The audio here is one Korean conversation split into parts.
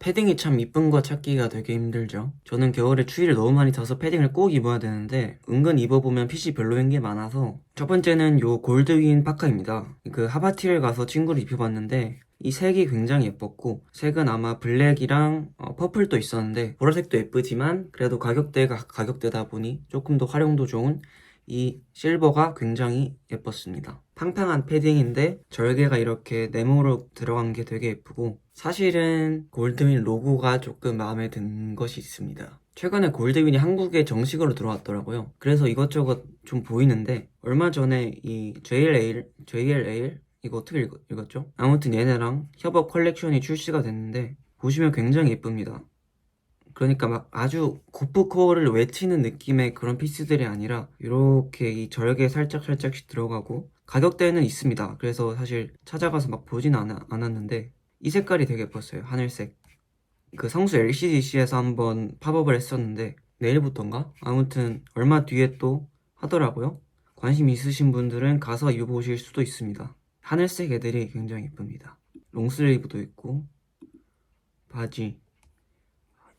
패딩이 참 이쁜 거 찾기가 되게 힘들죠. 저는 겨울에 추위를 너무 많이 타서 패딩을 꼭 입어야 되는데 은근 입어보면 핏이 별로인 게 많아서 첫 번째는 요 골드윈 파카입니다. 그 하바티를 가서 친구를 입혀봤는데 이 색이 굉장히 예뻤고 색은 아마 블랙이랑 퍼플도 있었는데 보라색도 예쁘지만 그래도 가격대가 가격대다 보니 조금 더 활용도 좋은 이 실버가 굉장히 예뻤습니다. 팡팡한 패딩인데 절개가 이렇게 네모로 들어간 게 되게 예쁘고 사실은 골드윈 로고가 조금 마음에 든 것이 있습니다. 최근에 골드윈이 한국에 정식으로 들어왔더라고요. 그래서 이것저것 좀 보이는데 얼마 전에 이 JLA 이거 어떻게 읽었죠? 아무튼 얘네랑 협업 컬렉션이 출시가 됐는데 보시면 굉장히 예쁩니다. 그러니까 막 아주 고프코어를 외치는 느낌의 그런 피스들이 아니라 이렇게 이 절개 살짝살짝씩 들어가고 가격대는 있습니다. 그래서 사실 찾아가서 막 보진 않았는데 이 색깔이 되게 예뻤어요. 하늘색. 그 성수 LCDC에서 한번 팝업을 했었는데 내일부터인가? 아무튼 얼마 뒤에 또 하더라고요. 관심 있으신 분들은 가서 입어보실 수도 있습니다. 하늘색 애들이 굉장히 예쁩니다. 롱슬리브도 있고 바지.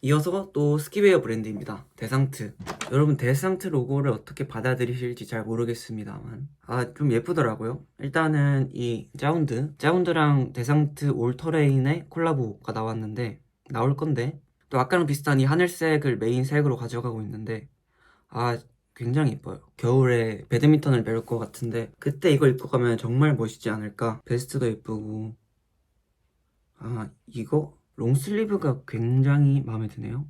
이어서 또 스키웨어 브랜드입니다. 데상트. 여러분 데상트 로고를 어떻게 받아들이실지 잘 모르겠습니다만 좀 예쁘더라고요. 일단은 이 짜운드랑 데상트 올터레인의 콜라보가 나올 건데 또 아까랑 비슷한 이 하늘색을 메인 색으로 가져가고 있는데 굉장히 예뻐요. 겨울에 배드민턴을 배울 것 같은데 그때 이거 입고 가면 정말 멋있지 않을까. 베스트도 예쁘고 이거 롱슬리브가 굉장히 마음에 드네요.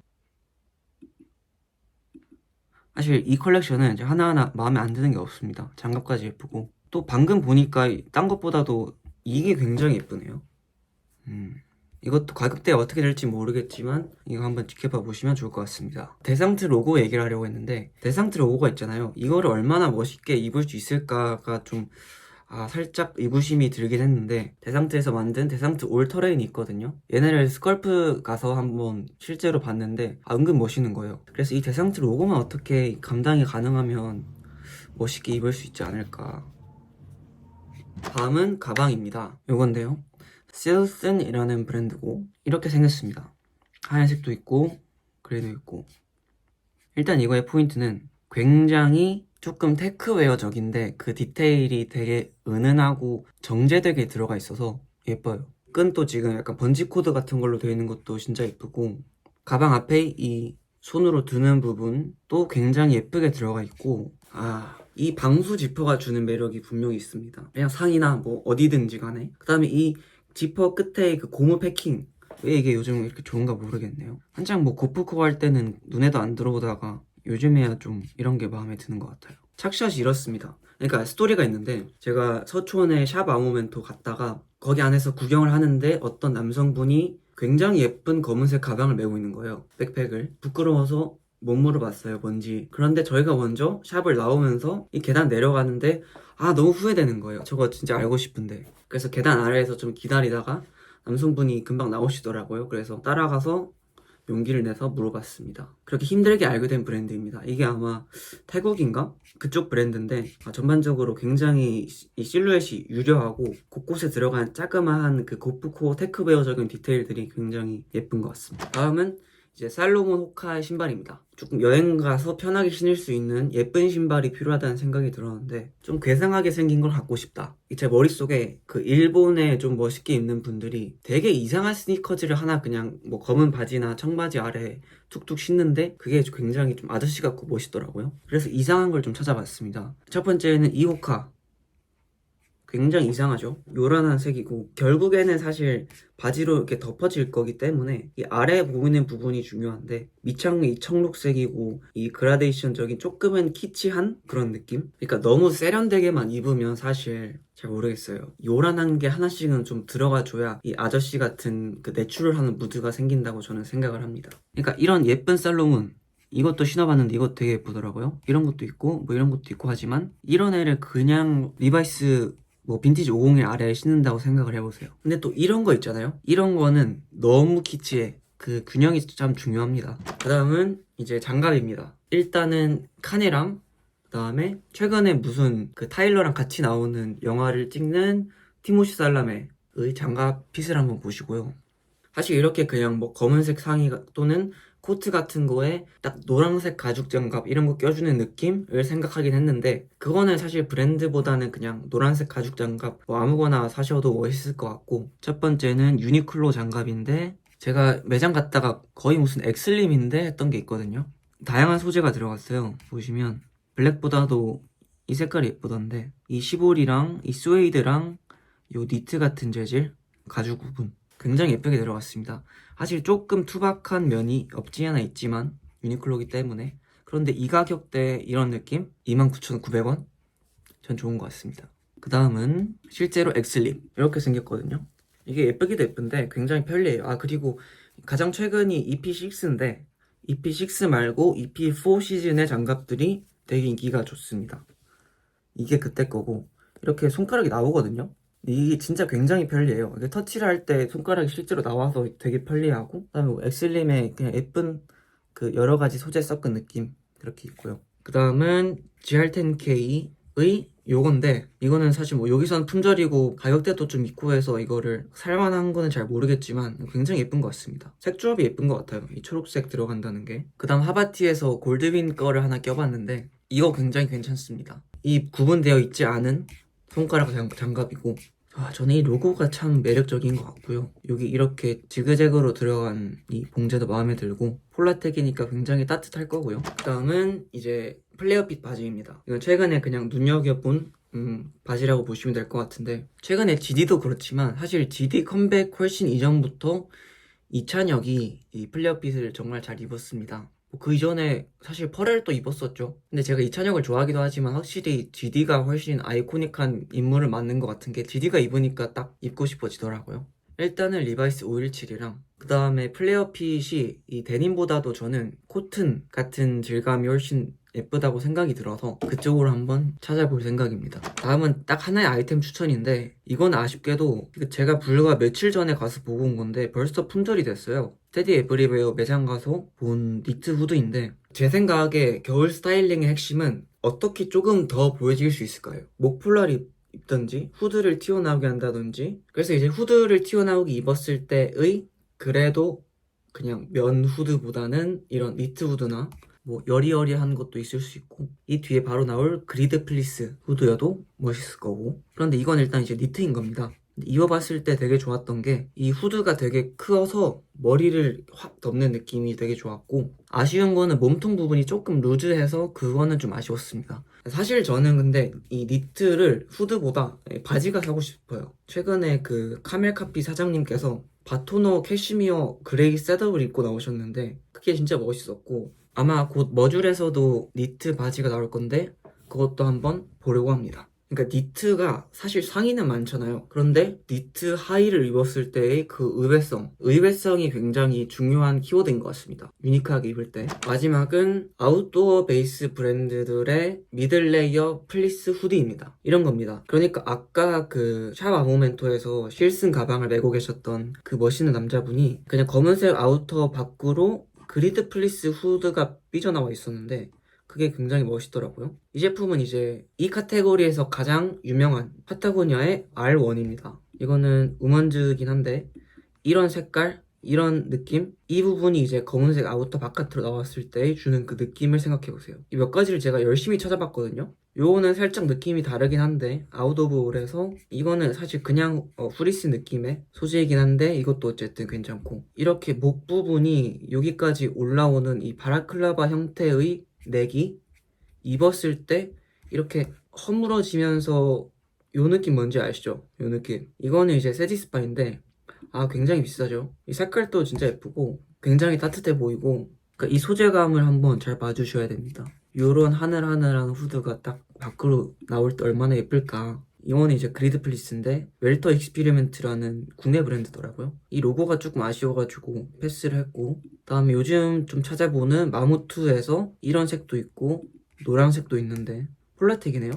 사실 이 컬렉션은 하나하나 마음에 안 드는 게 없습니다. 장갑까지 예쁘고 또 방금 보니까 딴 것보다도 이게 굉장히 예쁘네요. 이것도 가격대 어떻게 될지 모르겠지만 이거 한번 지켜봐 보시면 좋을 것 같습니다. 데상트 로고 얘기를 하려고 했는데 데상트 로고가 있잖아요. 이거를 얼마나 멋있게 입을 수 있을까가 좀 살짝 의구심이 들긴 했는데 데상트에서 만든 데상트 올터레인이 있거든요. 얘네를 스컬프 가서 한번 실제로 봤는데 은근 멋있는 거예요. 그래서 이 데상트 로고만 어떻게 감당이 가능하면 멋있게 입을 수 있지 않을까. 다음은 가방입니다. 요건데요. 실슨이라는 브랜드고 이렇게 생겼습니다. 하얀색도 있고 그레이도 있고 일단 이거의 포인트는 굉장히 조금 테크웨어적인데 그 디테일이 되게 은은하고 정제되게 들어가 있어서 예뻐요. 끈도 지금 약간 번지 코드 같은 걸로 되어 있는 것도 진짜 예쁘고 가방 앞에 이 손으로 드는 부분도 굉장히 예쁘게 들어가 있고 이 방수 지퍼가 주는 매력이 분명히 있습니다. 그냥 상의나 뭐 어디든지 간에 그 다음에 이 지퍼 끝에 그 고무 패킹 왜 이게 요즘 이렇게 좋은가 모르겠네요. 한창 뭐 고프코 할 때는 눈에도 안 들어오다가 요즘에야 좀 이런 게 마음에 드는 것 같아요. 착샷이 이렇습니다. 그러니까 스토리가 있는데 제가 서초원에 샵 아모멘토 갔다가 거기 안에서 구경을 하는데 어떤 남성분이 굉장히 예쁜 검은색 가방을 메고 있는 거예요. 백팩을. 부끄러워서 못 물어봤어요, 뭔지. 그런데 저희가 먼저 샵을 나오면서 이 계단 내려가는데 너무 후회되는 거예요. 저거 진짜 알고 싶은데. 그래서 계단 아래에서 좀 기다리다가 남성분이 금방 나오시더라고요. 그래서 따라가서 용기를 내서 물어봤습니다. 그렇게 힘들게 알게 된 브랜드입니다. 이게 아마 태국인가? 그쪽 브랜드인데 전반적으로 굉장히 이 실루엣이 유려하고 곳곳에 들어간 자그마한 그 고프코어 테크베어적인 디테일들이 굉장히 예쁜 것 같습니다. 다음은 이제 살로몬 호카 신발입니다. 조금 여행 가서 편하게 신을 수 있는 예쁜 신발이 필요하다는 생각이 들었는데 좀 괴상하게 생긴 걸 갖고 싶다. 제 머릿속에 그 일본에 좀 멋있게 입는 분들이 되게 이상한 스니커즈를 하나 그냥 뭐 검은 바지나 청바지 아래 툭툭 신는데 그게 굉장히 좀 아저씨 같고 멋있더라고요. 그래서 이상한 걸 좀 찾아봤습니다. 첫 번째는 이호카. 굉장히 이상하죠. 요란한 색이고 결국에는 사실 바지로 이렇게 덮어질 거기 때문에 이 아래 보이는 부분이 중요한데 밑창이 이 청록색이고 이 그라데이션적인 조금은 키치한 그런 느낌? 그러니까 너무 세련되게만 입으면 사실 잘 모르겠어요. 요란한 게 하나씩은 좀 들어가줘야 이 아저씨 같은 그 내추럴한 무드가 생긴다고 저는 생각을 합니다. 그러니까 이런 예쁜 살롱은 이것도 신어봤는데 이것도 되게 예쁘더라고요. 이런 것도 있고 뭐 이런 것도 있고 하지만 이런 애를 그냥 리바이스 뭐 빈티지 501 아래에 신는다고 생각을 해보세요. 근데 또 이런 거 있잖아요. 이런 거는 너무 키치해. 그 균형이 참 중요합니다. 그 다음은 이제 장갑입니다. 일단은 카네랑 그 다음에 최근에 무슨 그 타일러랑 같이 나오는 영화를 찍는 티모시 살라메의 장갑 핏을 한번 보시고요. 사실 이렇게 그냥 뭐 검은색 상의 또는 코트 같은 거에 딱 노란색 가죽 장갑 이런 거 껴주는 느낌을 생각하긴 했는데, 그거는 사실 브랜드보다는 그냥 노란색 가죽 장갑 뭐 아무거나 사셔도 멋있을 것 같고, 첫 번째는 유니클로 장갑인데, 제가 매장 갔다가 거의 무슨 엑슬림인데 했던 게 있거든요. 다양한 소재가 들어갔어요. 보시면 블랙보다도 이 색깔이 예쁘던데, 이 시볼이랑 이 스웨이드랑 요 니트 같은 재질 가죽 부분 굉장히 예쁘게 들어갔습니다. 사실 조금 투박한 면이 없지 않아 있지만 유니클로기 때문에, 그런데 이 가격대에 이런 느낌? 29,900원? 전 좋은 것 같습니다. 그 다음은 실제로 엑슬립 이렇게 생겼거든요. 이게 예쁘기도 예쁜데 굉장히 편리해요. 아, 그리고 가장 최근이 EP6인데 EP6 말고 EP4 시즌의 장갑들이 되게 인기가 좋습니다. 이게 그때 거고, 이렇게 손가락이 나오거든요. 이게 진짜 굉장히 편리해요. 이게 터치를 할 때 손가락이 실제로 나와서 되게 편리하고, 그다음에 뭐 엑슬림의 그냥 예쁜 그 여러 가지 소재 섞은 느낌 이렇게 있고요. 그 다음은 GR10K의 요건데, 이거는 사실 뭐 여기선 품절이고 가격대도 좀 있고 해서 이거를 살만한 거는 잘 모르겠지만 굉장히 예쁜 것 같습니다. 색 조합이 예쁜 것 같아요. 이 초록색 들어간다는 게. 그 다음 하바티에서 골드윈 거를 하나 껴봤는데 이거 굉장히 괜찮습니다. 이 구분되어 있지 않은 손가락 장갑이고, 저는 이 로고가 참 매력적인 것 같고요. 여기 이렇게 지그재그로 들어간 이 봉제도 마음에 들고, 폴라텍이니까 굉장히 따뜻할 거고요. 그 다음은 이제 플레어핏 바지입니다. 이건 최근에 그냥 눈여겨본 바지라고 보시면 될 것 같은데, 최근에 GD도 그렇지만 사실 GD 컴백 훨씬 이전부터 이찬혁이 이 플레어핏을 정말 잘 입었습니다. 그 이전에 사실 퍼렐도 입었었죠. 근데 제가 이찬혁을 좋아하기도 하지만 확실히 GD가 훨씬 아이코닉한 인물을 맡는 것 같은 게, GD가 입으니까 딱 입고 싶어지더라고요. 일단은 리바이스 517이랑 그 다음에 플레어핏이 이 데님보다도 저는 코튼 같은 질감이 훨씬 예쁘다고 생각이 들어서 그쪽으로 한번 찾아볼 생각입니다. 다음은 딱 하나의 아이템 추천인데, 이건 아쉽게도 제가 불과 며칠 전에 가서 보고 온 건데 벌써 품절이 됐어요. 테디 에브리웨어 매장 가서 본 니트 후드인데, 제 생각에 겨울 스타일링의 핵심은 어떻게 조금 더 보여질 수 있을까요? 목폴라를 입든지 후드를 튀어나오게 한다든지. 그래서 이제 후드를 튀어나오게 입었을 때의 그래도 그냥 면 후드보다는 이런 니트 후드나 뭐 여리여리한 것도 있을 수 있고, 이 뒤에 바로 나올 그리드 플리스 후드여도 멋있을 거고. 그런데 이건 일단 이제 니트인 겁니다. 입어봤을 때 되게 좋았던 게 이 후드가 되게 커서 머리를 확 덮는 느낌이 되게 좋았고, 아쉬운 거는 몸통 부분이 조금 루즈해서 그거는 좀 아쉬웠습니다. 사실 저는 근데 이 니트를 후드보다 바지가 사고 싶어요. 최근에 그 카멜카피 사장님께서 바토너 캐시미어 그레이 셋업을 입고 나오셨는데 그게 진짜 멋있었고, 아마 곧 머줄에서도 니트 바지가 나올 건데 그것도 한번 보려고 합니다. 그러니까 니트가 사실 상의는 많잖아요. 그런데 니트 하의를 입었을 때의 그 의외성이 굉장히 중요한 키워드인 것 같습니다. 유니크하게 입을 때. 마지막은 아웃도어 베이스 브랜드들의 미들 레이어 플리스 후디입니다. 이런 겁니다. 그러니까 아까 그 샵 아모멘토에서 실슨 가방을 메고 계셨던 그 멋있는 남자분이 그냥 검은색 아우터 밖으로 그리드 플리스 후드가 삐져나와 있었는데 그게 굉장히 멋있더라고요. 이 제품은 이제 이 카테고리에서 가장 유명한 파타고니아의 R1입니다. 이거는 우먼즈긴 한데 이런 색깔, 이런 느낌, 이 부분이 이제 검은색 아우터 바깥으로 나왔을 때 주는 그 느낌을 생각해보세요. 이 몇 가지를 제가 열심히 찾아봤거든요. 요거는 살짝 느낌이 다르긴 한데 아웃 오브 올에서, 이거는 사실 그냥 프리스 느낌의 소재이긴 한데 이것도 어쨌든 괜찮고, 이렇게 목 부분이 여기까지 올라오는 이 바라클라바 형태의 넥이 입었을 때 이렇게 허물어지면서, 요 느낌 뭔지 아시죠? 요 느낌. 이거는 이제 세디스파인데 굉장히 비싸죠. 이 색깔도 진짜 예쁘고 굉장히 따뜻해 보이고, 그러니까 이 소재감을 한번 잘 봐주셔야 됩니다. 요런 하늘하늘한 후드가 딱 밖으로 나올 때 얼마나 예쁠까. 이거는 이제 그리드 플리스인데 웰터 익스피리멘트라는 국내 브랜드더라고요. 이 로고가 조금 아쉬워가지고 패스를 했고, 그다음에 요즘 좀 찾아보는 마무투에서 이런 색도 있고 노란색도 있는데 폴라텍이네요.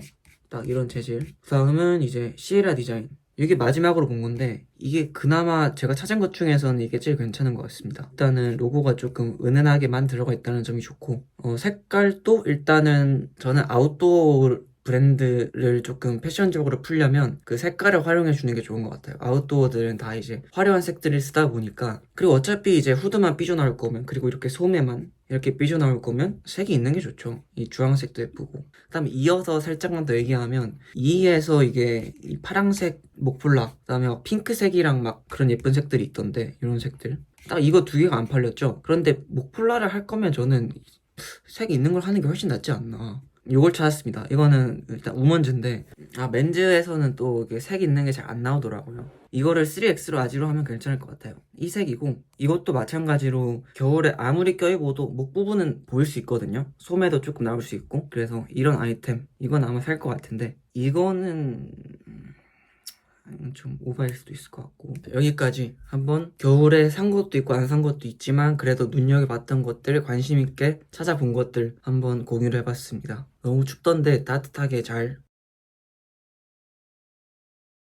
딱 이런 재질. 그 다음은 이제 시에라 디자인. 이게 마지막으로 본 건데 이게 그나마 제가 찾은 것 중에서는 이게 제일 괜찮은 것 같습니다. 일단은 로고가 조금 은은하게만 들어가 있다는 점이 좋고, 색깔도 일단은 저는 아웃도어 브랜드를 조금 패션적으로 풀려면 그 색깔을 활용해 주는 게 좋은 것 같아요. 아웃도어들은 다 이제 화려한 색들을 쓰다 보니까, 그리고 어차피 이제 후드만 삐져나올 거면, 그리고 이렇게 소매만 이렇게 삐져나올 거면 색이 있는 게 좋죠. 이 주황색도 예쁘고. 그다음에 이어서 살짝만 더 얘기하면, 이에서 이게 이 파랑색 목폴라, 그다음에 막 핑크색이랑 막 그런 예쁜 색들이 있던데, 이런 색들 딱 이거 두 개가 안 팔렸죠. 그런데 목폴라를 할 거면 저는 색이 있는 걸 하는 게 훨씬 낫지 않나. 요걸 찾았습니다. 이거는 일단 우먼즈인데, 맨즈에서는 또 이게 색 있는 게 잘 안 나오더라고요. 이거를 3X로 아지로 하면 괜찮을 것 같아요. 이 색이고, 이것도 마찬가지로 겨울에 아무리 껴입어도 목 부분은 보일 수 있거든요. 소매도 조금 나올 수 있고. 그래서 이런 아이템, 이건 아마 살 것 같은데, 이거는 좀 오버일 수도 있을 것 같고. 여기까지 한번 겨울에 산 것도 있고 안 산 것도 있지만 그래도 눈여겨봤던 것들, 관심 있게 찾아본 것들 한번 공유를 해봤습니다. 너무 춥던데 따뜻하게 잘